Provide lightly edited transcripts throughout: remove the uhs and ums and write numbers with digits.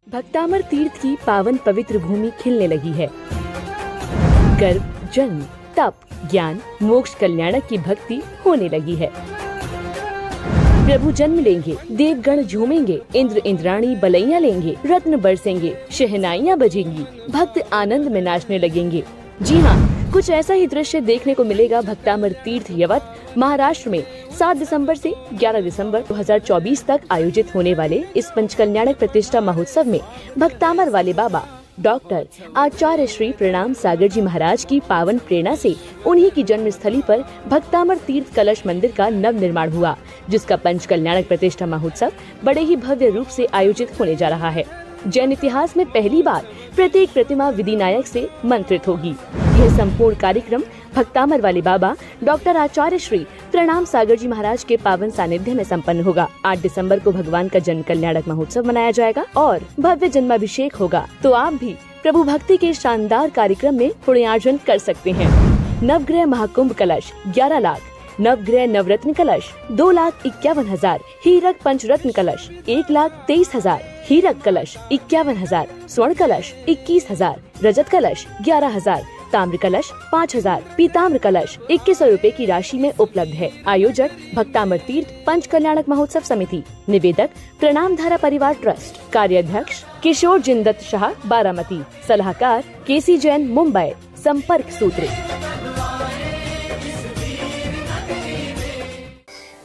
भक्तामर तीर्थ की पावन पवित्र भूमि खिलने लगी है। गर्भ, जन्म, तप, ज्ञान, मोक्ष, कल्याणक की भक्ति होने लगी है। प्रभु जन्म लेंगे, देवगण झूमेंगे, इंद्र इंद्राणी बलैया लेंगे, रत्न बरसेंगे, शहनाइयाँ बजेंगी, भक्त आनंद में नाचने लगेंगे। जी हाँ, कुछ ऐसा ही दृश्य देखने को मिलेगा भक्तामर तीर्थ यवत महाराष्ट्र में 7 दिसंबर से 11 दिसंबर 2024 तक आयोजित होने वाले इस पंचकल्याणक प्रतिष्ठा महोत्सव में भक्तामर वाले बाबा डॉक्टर आचार्य श्री प्रणाम सागर जी महाराज की पावन प्रेरणा से उन्हीं की जन्म स्थली पर भक्तामर तीर्थ कलश मंदिर का नव निर्माण हुआ, जिसका पंचकल्याणक प्रतिष्ठा महोत्सव बड़े ही भव्य रूप से आयोजित होने जा रहा है। जैन इतिहास में पहली बार प्रत्येक प्रतिमा विधि नायक से मंत्रित होगी। यह संपूर्ण कार्यक्रम भक्तामर वाले बाबा डॉक्टर आचार्य श्री प्रणाम सागर जी महाराज के पावन सानिध्य में संपन्न होगा। 8 दिसंबर को भगवान का जन्म कल्याणक महोत्सव मनाया जाएगा और भव्य जन्माभिषेक होगा। तो आप भी प्रभु भक्ति के शानदार कार्यक्रम में पुण्यार्जन कर सकते हैं। नवग्रह महाकुंभ कलश 11 लाख, नवग्रह नवरत्न कलश 2,51,000, हीरक पंचरत्न कलश 1,23,000, हीरक कलश 51,000, स्वर्ण कलश 21,000, रजत कलश 11,000, ताम्र कलश 5,000, पीताम्र कलश 2100 रूपए की राशि में उपलब्ध है। आयोजक भक्तामर तीर्थ पंच कल्याणक महोत्सव समिति, निवेदक प्रणाम धारा परिवार ट्रस्ट, कार्याध्यक्ष किशोर जिंदत शाह बारामती, सलाहकार केसी जैन मुंबई। संपर्क सूत्र।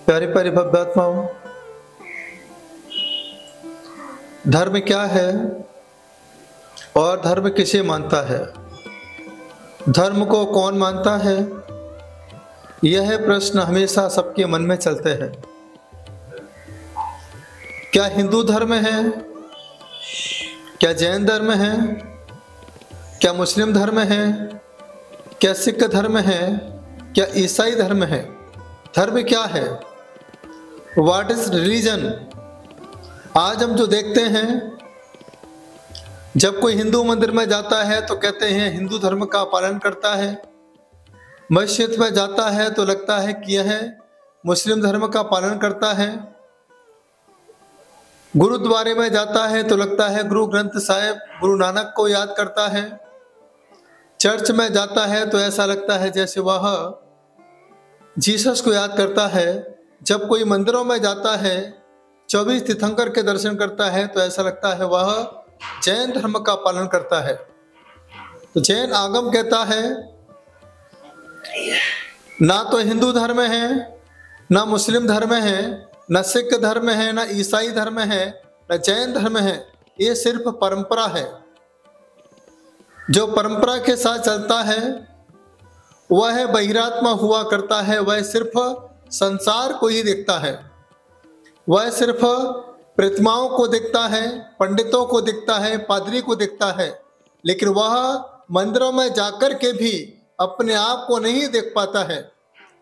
प्यारे प्यारे भव्यात्माओं, धर्म क्या है और धर्म किसे मानता है? धर्म को कौन मानता है? यह प्रश्न हमेशा सबके मन में चलते हैं। क्या हिंदू धर्म है? क्या जैन धर्म है? क्या मुस्लिम धर्म है? क्या सिख धर्म है? क्या ईसाई धर्म है? धर्म क्या है? What is religion? आज हम जो देखते हैं, जब कोई हिंदू मंदिर में जाता है तो कहते हैं हिंदू धर्म का पालन करता है, मस्जिद में जाता है तो लगता है कि यह मुस्लिम धर्म का पालन करता है, गुरुद्वारे में जाता है तो लगता है गुरु ग्रंथ साहिब गुरु नानक को याद करता है, चर्च में जाता है तो ऐसा लगता है जैसे वह जीसस को याद करता है। जब कोई मंदिरों में जाता है, 24 तीर्थंकर के दर्शन करता है तो ऐसा लगता है वह जैन धर्म का पालन करता है। तो जैन आगम कहता है ना तो हिंदू धर्म है, ना मुस्लिम धर्म है, ना सिख धर्म है, ना ईसाई धर्म है, ना जैन धर्म है। ये सिर्फ परंपरा है। जो परंपरा के साथ चलता है वह बहिरात्मा हुआ करता है। वह सिर्फ संसार को ही देखता है। वह सिर्फ प्रतिमाओं को देखता है, पंडितों को देखता है, पादरी को देखता है, लेकिन वह मंदिरों में जाकर के भी अपने आप को नहीं देख पाता है।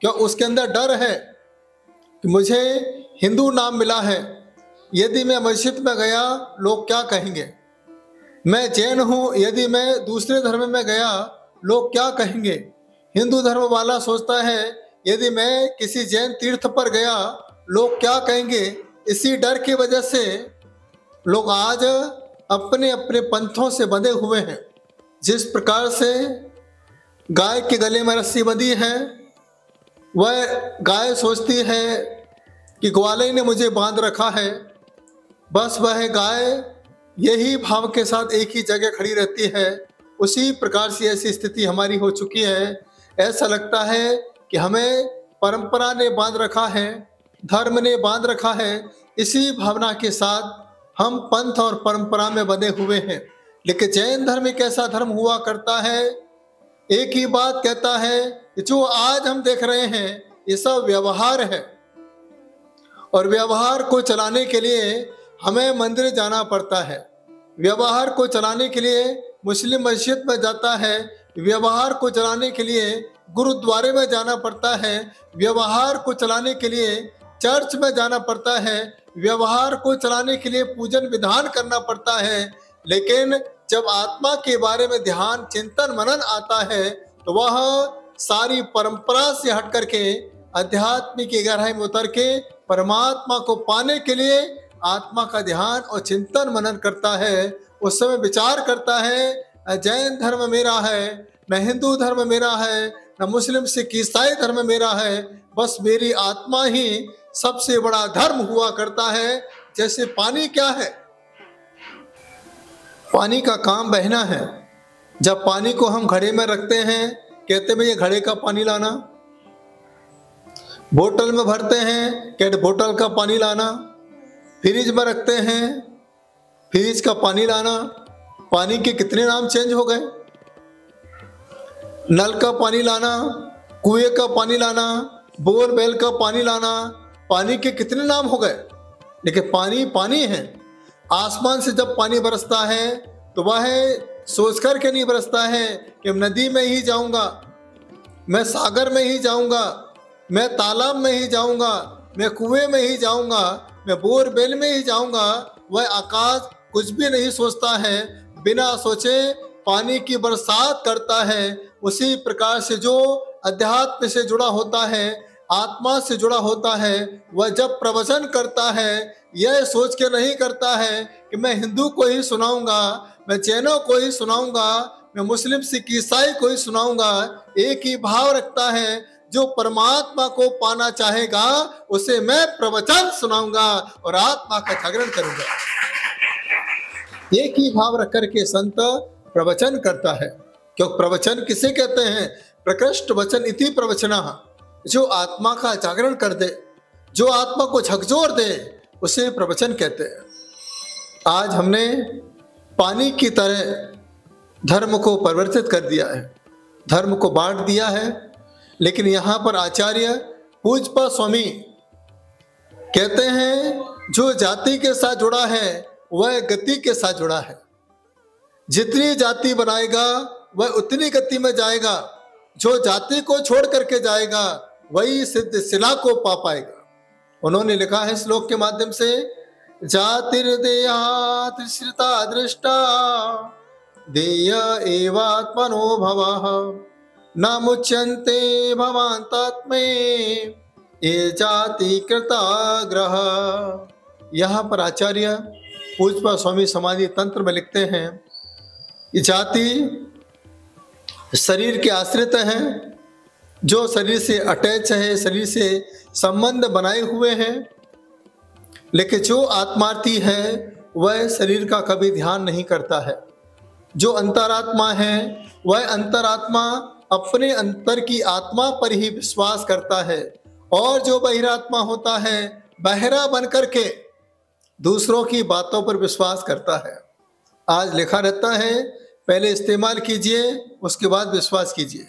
क्या उसके अंदर डर है कि मुझे हिंदू नाम मिला है, यदि मैं मस्जिद में गया लोग क्या कहेंगे? मैं जैन हूँ, यदि मैं दूसरे धर्म में गया लोग क्या कहेंगे? हिंदू धर्म वाला सोचता है यदि मैं किसी जैन तीर्थ पर गया लोग क्या कहेंगे? इसी डर की वजह से लोग आज अपने अपने पंथों से बंधे हुए हैं। जिस प्रकार से गाय के गले में रस्सी बंधी है, वह गाय सोचती है कि ग्वाले ने मुझे बांध रखा है। बस वह गाय यही भाव के साथ एक ही जगह खड़ी रहती है। उसी प्रकार से ऐसी स्थिति हमारी हो चुकी है। ऐसा लगता है कि हमें परंपरा ने बांध रखा है, धर्म ने बांध रखा है। इसी भावना के साथ हम पंथ और परंपरा में बंधे हुए हैं। लेकिन जैन धर्म एक ऐसा धर्म हुआ करता है, एक ही बात कहता है कि जो आज हम देख रहे हैं ये सब व्यवहार है, और व्यवहार को चलाने के लिए हमें मंदिर जाना पड़ता है। व्यवहार को चलाने के लिए मुस्लिम मस्जिद में जाता है, व्यवहार को चलाने के लिए गुरुद्वारे में जाना पड़ता है, व्यवहार को चलाने के लिए चर्च में जाना पड़ता है, व्यवहार को चलाने के लिए पूजन विधान करना पड़ता है। लेकिन जब आत्मा के बारे में ध्यान चिंतन मनन आता है तो वह सारी परंपरा से हट करके अध्यात्म की गहराई में उतर के परमात्मा को पाने के लिए आत्मा का ध्यान और चिंतन मनन करता है, उस समय विचार करता है न जैन धर्म मेरा है, न हिंदू धर्म मेरा है, न मुस्लिम सिख ईसाई धर्म मेरा है, बस मेरी आत्मा ही सबसे बड़ा धर्म हुआ करता है। जैसे पानी क्या है, पानी का काम बहना है। जब पानी को हम घड़े में रखते हैं, कहते हैं ये घड़े का पानी लाना, बोतल में भरते हैं, कहते बोतल का पानी लाना, फ्रिज में रखते हैं, फ्रिज का पानी लाना। पानी के कितने नाम चेंज हो गए, नल का पानी लाना, कुएं का पानी लाना, बोरवेल का पानी लाना, पानी के कितने नाम हो गए, लेकिन पानी पानी है। आसमान से जब पानी बरसता है तो वह सोच कर के नहीं बरसता है कि नदी में ही जाऊंगा, मैं सागर में ही जाऊंगा, मैं तालाब में ही जाऊंगा, मैं कुएं में ही जाऊंगा, मैं बोरवेल में ही जाऊंगा। वह आकाश कुछ भी नहीं सोचता है, बिना सोचे पानी की बरसात करता है। उसी प्रकार से जो अध्यात्म से जुड़ा होता है, आत्मा से जुड़ा होता है, वह जब प्रवचन करता है यह सोच के नहीं करता है कि मैं हिंदू को ही सुनाऊंगा, मैं जैनों को ही सुनाऊंगा, मैं मुस्लिम सिख ईसाई को ही सुनाऊंगा। एक ही भाव रखता है, जो परमात्मा को पाना चाहेगा उसे मैं प्रवचन सुनाऊंगा और आत्मा का जागरण करूंगा। एक ही भाव रख करके संत प्रवचन करता है। क्योंकि प्रवचन किसे कहते हैं, प्रकृष्ट वचन इति प्रवचनः। जो आत्मा का जागरण कर दे, जो आत्मा को झकझोर दे, उसे प्रवचन कहते हैं। आज हमने पानी की तरह धर्म को परिवर्तित कर दिया है, धर्म को बांट दिया है। लेकिन यहाँ पर आचार्य पूज्यपाद स्वामी कहते हैं जो जाति के साथ जुड़ा है वह गति के साथ जुड़ा है। जितनी जाति बनाएगा वह उतनी गति में जाएगा। जो जाति को छोड़ करके जाएगा वही सिद्ध शिला को पा पाएगा। उन्होंने लिखा है श्लोक के माध्यम से, जातिर्देया त्रिश्रिता दृष्टा देय एवात्मनो भवः न मुच्यन्ते भवान्तात्मे ये जाति कृता ग्रह। यहाँ पर आचार्य पूज्यपाद स्वामी समाधि तंत्र में लिखते हैं, ये जाति शरीर के आश्रित हैं, जो शरीर से अटैच है, शरीर से संबंध बनाए हुए हैं। लेकिन जो आत्मार्थी है वह शरीर का कभी ध्यान नहीं करता है। जो अंतरात्मा है वह अंतरात्मा अपने अंतर की आत्मा पर ही विश्वास करता है, और जो बहिरात्मा होता है बहरा बन करके दूसरों की बातों पर विश्वास करता है। आज लिखा रहता है पहले इस्तेमाल कीजिए उसके बाद विश्वास कीजिए।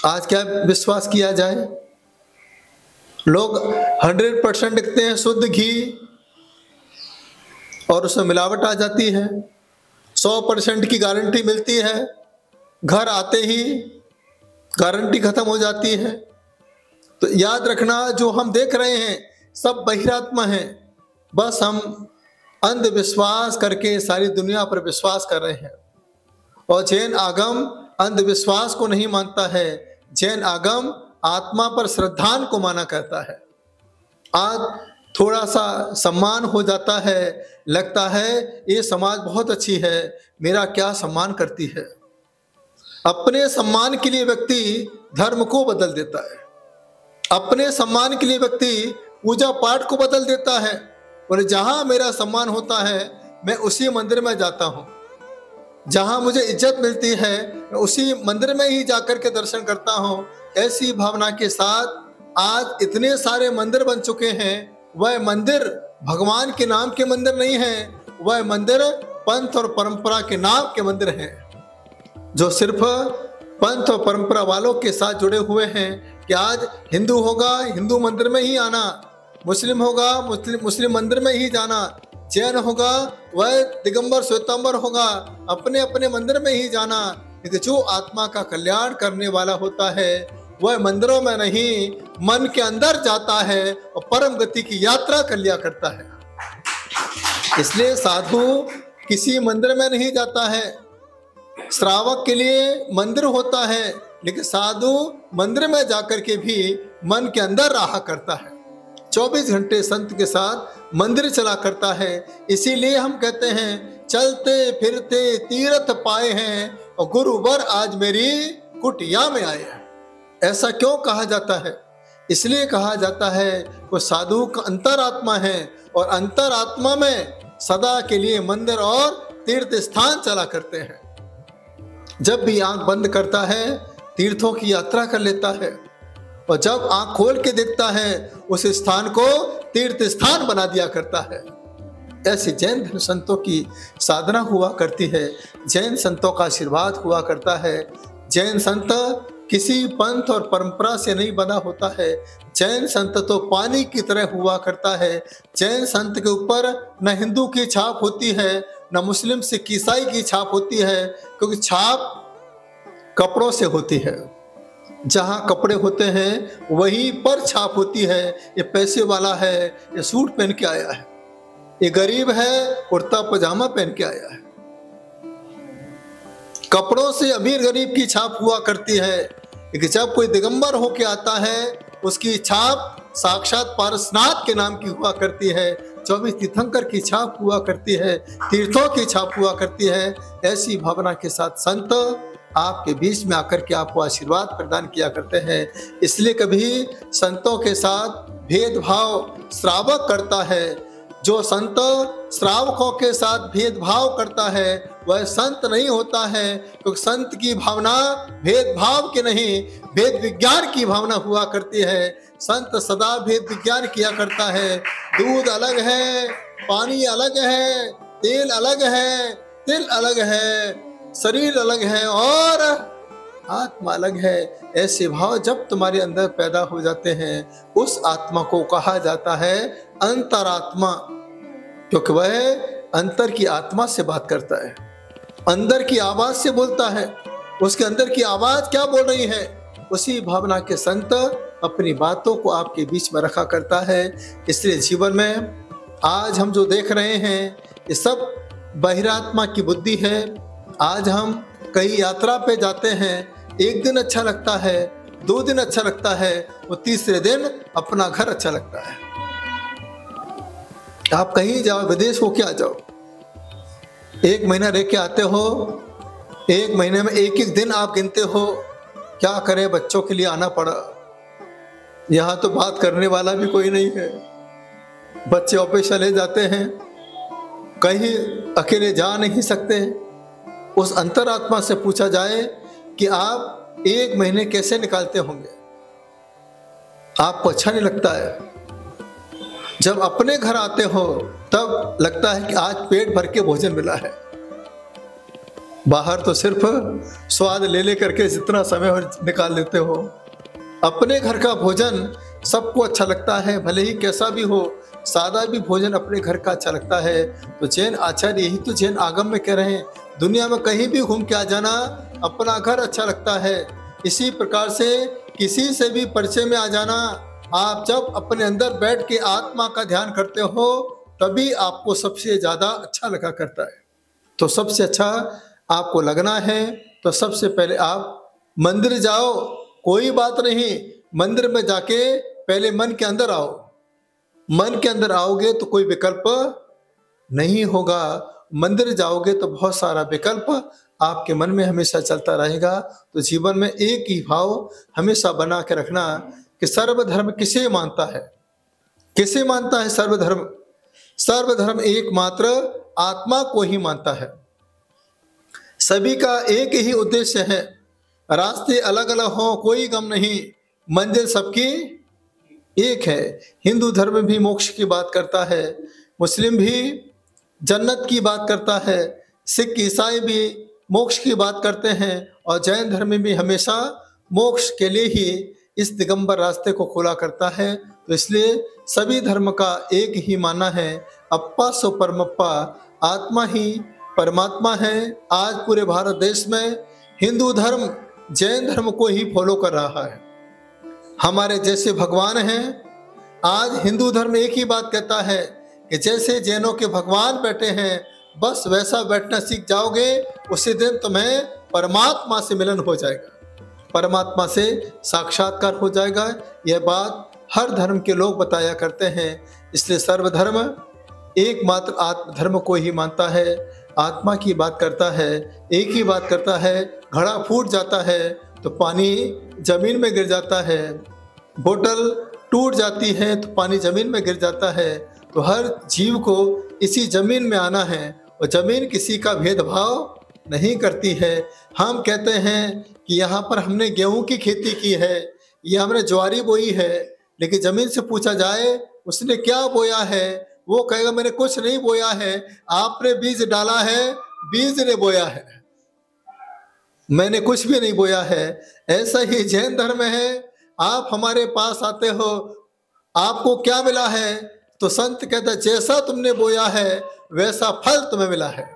आज क्या विश्वास किया जाए, लोग 100% लिखते हैं शुद्ध घी और उसमें मिलावट आ जाती है, 100% की गारंटी मिलती है, घर आते ही गारंटी खत्म हो जाती है। तो याद रखना जो हम देख रहे हैं सब बहिरात्मा है, बस हम अंधविश्वास करके सारी दुनिया पर विश्वास कर रहे हैं। और जैन आगम अंधविश्वास को नहीं मानता है, जैन आगम आत्मा पर श्रद्धान को माना करता है। आज थोड़ा सा सम्मान हो जाता है, लगता है ये समाज बहुत अच्छी है, मेरा क्या सम्मान करती है। अपने सम्मान के लिए व्यक्ति धर्म को बदल देता है, अपने सम्मान के लिए व्यक्ति पूजा पाठ को बदल देता है। और जहां मेरा सम्मान होता है मैं उसी मंदिर में जाता हूं, जहां मुझे इज्जत मिलती है मैं उसी मंदिर में ही जाकर के दर्शन करता हूं। ऐसी भावना के साथ आज इतने सारे मंदिर बन चुके हैं। वह मंदिर भगवान के नाम के मंदिर नहीं है, वह मंदिर पंथ और परंपरा के नाम के मंदिर हैं, जो सिर्फ पंथ और परंपरा वालों के साथ जुड़े हुए हैं कि आज हिंदू होगा हिंदू मंदिर में ही आना, मुस्लिम होगा मुस्लिम मंदिर में ही जाना, जैन होगा वह दिगंबर श्वेतांबर होगा अपने अपने मंदिर में ही जाना। लेकिन जो आत्मा का कल्याण करने वाला होता है वह मंदिरों में नहीं मन के अंदर जाता है और परम गति की यात्रा कर लिया करता है। इसलिए साधु किसी मंदिर में नहीं जाता है, श्रावक के लिए मंदिर होता है, लेकिन साधु मंदिर में जाकर के भी मन के अंदर रहा करता है। 24 घंटे संत के साथ मंदिर चला करता है। इसीलिए हम कहते हैं चलते फिरते तीर्थ पाए हैं और गुरुवर आज मेरी कुटिया में आए हैं। ऐसा क्यों कहा जाता है? इसलिए कहा जाता है वो साधु का अंतरात्मा है और अंतरात्मा में सदा के लिए मंदिर और तीर्थ स्थान चला करते हैं। जब भी आंख बंद करता है तीर्थों की यात्रा कर लेता है और जब आंख खोल के देखता है उस स्थान को तीर्थ स्थान बना दिया करता है। ऐसे जैन धर्म संतों की साधना हुआ करती है, जैन संतों का आशीर्वाद हुआ करता है। जैन संत किसी पंथ और परंपरा से नहीं बना होता है। जैन संत तो पानी की तरह हुआ करता है। जैन संत के ऊपर न हिंदू की छाप होती है, न मुस्लिम सिख ईसाई की छाप होती है, क्योंकि छाप कपड़ों से होती है। जहाँ कपड़े होते हैं वहीं पर छाप होती है। ये पैसे वाला है, ये सूट पहन के आया है, ये गरीब है, कुर्ता पजामा पहन के आया है। कपड़ों से अमीर गरीब की छाप हुआ करती है, लेकिन जब कोई दिगंबर होके आता है उसकी छाप साक्षात पारसनाथ के नाम की हुआ करती है। 24 तीर्थंकर की छाप हुआ करती है, तीर्थों की छाप हुआ करती है। ऐसी भावना के साथ संत आपके बीच में आकर के आपको आशीर्वाद प्रदान किया करते हैं। इसलिए कभी संतों के साथ भेदभाव श्रावक करता है। जो संत श्रावकों के साथ भेदभाव करता है वह संत नहीं होता है, क्योंकि संत की भावना भेदभाव की नहीं, भेद विज्ञान की भावना हुआ करती है। संत सदा भेद विज्ञान किया करता है। दूध अलग है, पानी अलग है, तेल अलग है, तिल अलग है, शरीर अलग है और आत्मा अलग है। ऐसे भाव जब तुम्हारे अंदर पैदा हो जाते हैं उस आत्मा को कहा जाता है अंतरात्मा, क्योंकि वह अंतर की आत्मा से बात करता है, अंदर की आवाज से बोलता है। उसके अंदर की आवाज क्या बोल रही है, उसी भावना के संत अपनी बातों को आपके बीच में रखा करता है। इसलिए जीवन में आज हम जो देख रहे हैं ये सब बहिरात्मा की बुद्धि है। आज हम कहीं यात्रा पे जाते हैं, एक दिन अच्छा लगता है, 2 दिन अच्छा लगता है, वो तीसरे दिन अपना घर अच्छा लगता है। आप कहीं जाओ, विदेश हो क्या जाओ, 1 महीना रह के आते हो, 1 महीने में एक एक दिन आप गिनते हो। क्या करें, बच्चों के लिए आना पड़ा। यहाँ तो बात करने वाला भी कोई नहीं है, बच्चे ऑफिस चले जाते हैं, कहीं अकेले जा नहीं सकते। उस अंतरात्मा से पूछा जाए कि आप 1 महीने कैसे निकालते होंगे, आपको अच्छा नहीं लगता है। जब अपने घर आते हो तब लगता है कि आज पेट भर के भोजन मिला है। बाहर तो सिर्फ स्वाद ले करके जितना समय निकाल लेते हो। अपने घर का भोजन सबको अच्छा लगता है, भले ही कैसा भी हो, सादा भी भोजन अपने घर का अच्छा लगता है। तो जैन आचार्य यही तो जैन आगम में कह रहे हैं, दुनिया में कहीं भी घूम के आ जाना, अपना घर अच्छा लगता है। इसी प्रकार से किसी से भी परिचय में आ जाना, आप जब अपने अंदर बैठ के आत्मा का ध्यान करते हो तभी आपको सबसे ज़्यादा अच्छा लगा करता है। तो सबसे अच्छा आपको लगना है तो सबसे पहले आप मंदिर जाओ, कोई बात नहीं, मंदिर में जाके पहले मन के अंदर आओ। मन के अंदर आओगे तो कोई विकल्प नहीं होगा, मंदिर जाओगे तो बहुत सारा विकल्प आपके मन में हमेशा चलता रहेगा। तो जीवन में एक ही भाव हमेशा बना के रखना कि सर्वधर्म किसे मानता है, किसे मानता है सर्वधर्म? सर्वधर्म एकमात्र आत्मा को ही मानता है। सभी का एक ही उद्देश्य है, रास्ते अलग अलग हों कोई गम नहीं, मंजिल सबकी एक है। हिंदू धर्म भी मोक्ष की बात करता है, मुस्लिम भी जन्नत की बात करता है, सिख ईसाई भी मोक्ष की बात करते हैं और जैन धर्म भी हमेशा मोक्ष के लिए ही इस दिगंबर रास्ते को खोला करता है। तो इसलिए सभी धर्म का एक ही मानना है, अप्पा सो परमप्पा, आत्मा ही परमात्मा है। आज पूरे भारत देश में हिंदू धर्म जैन धर्म को ही फॉलो कर रहा है। हमारे जैसे भगवान हैं, आज हिंदू धर्म एक ही बात कहता है कि जैसे जैनों के भगवान बैठे हैं बस वैसा बैठना सीख जाओगे, उसी दिन तुम्हें परमात्मा से मिलन हो जाएगा, परमात्मा से साक्षात्कार हो जाएगा। यह बात हर धर्म के लोग बताया करते हैं। इसलिए सर्वधर्म एकमात्र आत्म धर्म को ही मानता है, आत्मा की बात करता है, एक ही बात करता है। घड़ा फूट जाता है तो पानी जमीन में गिर जाता है, बोतल टूट जाती है तो पानी जमीन में गिर जाता है। तो हर जीव को इसी जमीन में आना है और जमीन किसी का भेदभाव नहीं करती है। हम कहते हैं कि यहाँ पर हमने गेहूं की खेती की है, ये हमने ज्वारी बोई है, लेकिन जमीन से पूछा जाए उसने क्या बोया है, वो कहेगा मैंने कुछ नहीं बोया है, आपने बीज डाला है, बीज ने बोया है, मैंने कुछ भी नहीं बोया है। ऐसा ही जैन धर्म है। आप हमारे पास आते हो, आपको क्या मिला है? तो संत कहता है जैसा तुमने बोया है वैसा फल तुम्हें मिला है।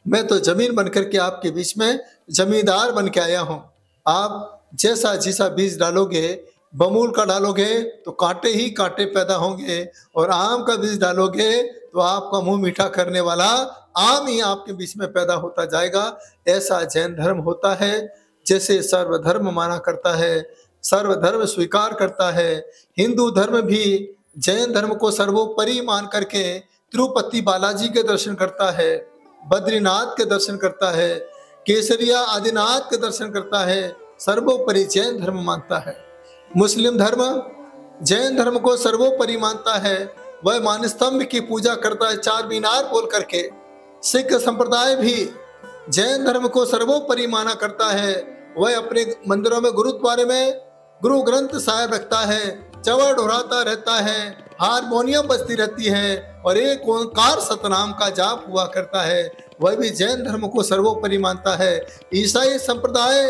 मैं तो जमीन बनकर के आपके बीच में जमींदार बन के आया हूँ। आप जैसा जैसा बीज डालोगे, बमूल का डालोगे तो कांटे ही कांटे पैदा होंगे, और आम का बीज डालोगे तो आपका मुंह मीठा करने वाला आम ही आपके बीच में पैदा होता जाएगा। ऐसा जैन धर्म होता है। जैसे सर्वधर्म माना करता है, सर्वधर्म स्वीकार करता है, हिंदू धर्म भी जैन धर्म को सर्वोपरि मान करके तिरुपति बालाजी के दर्शन करता है, बद्रीनाथ के दर्शन करता है, केसरिया आदिनाथ के दर्शन करता है, सर्वोपरि जैन धर्म मानता है। मुस्लिम धर्म जैन धर्म को सर्वोपरि मानता है, वह मानस्तंभ की पूजा करता है चार मीनार बोल करके। सिख संप्रदाय भी जैन धर्म को सर्वोपरि माना करता है, वह अपने मंदिरों में गुरुद्वारे में गुरु ग्रंथ साहिब रखता है, चवड़ उड़ाता रहता है, हारमोनियम बजती रहती है और एक ओंकार सतनाम का जाप हुआ करता है। वह भी जैन धर्म को सर्वोपरि मानता है। ईसाई संप्रदाय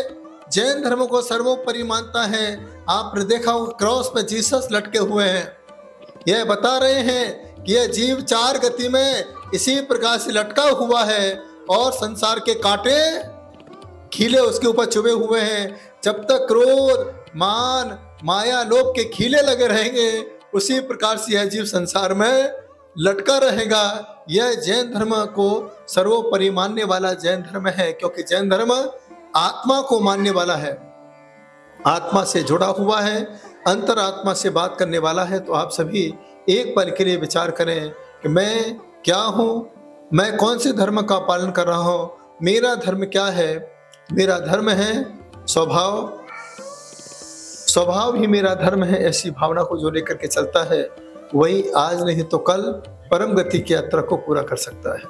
जैन धर्म को सर्वोपरि मानता है। आपने देखा होगा क्रॉस पे जीसस लटके हुए हैं। यह बता रहे हैं कि यह जीव चार गति में इसी प्रकार से लटका हुआ है और संसार के कांटे खीले उसके ऊपर चुभे हुए हैं। जब तक क्रोध, मान, माया, लोभ के खीले लगे रहेंगे, उसी प्रकार से यह जीव संसार में लटका रहेगा। यह जैन धर्म को सर्वोपरि मानने वाला जैन धर्म है, क्योंकि जैन धर्म आत्मा को मानने वाला है, आत्मा से जुड़ा हुआ है, अंतरात्मा से बात करने वाला है। तो आप सभी एक पल के लिए विचार करें कि मैं क्या हूँ, मैं कौन से धर्म का पालन कर रहा हूँ, मेरा धर्म क्या है। मेरा धर्म है स्वभाव, स्वभाव ही मेरा धर्म है। ऐसी भावना को जो लेकर के चलता है वही आज नहीं तो कल परम गति की यात्रा को पूरा कर सकता है।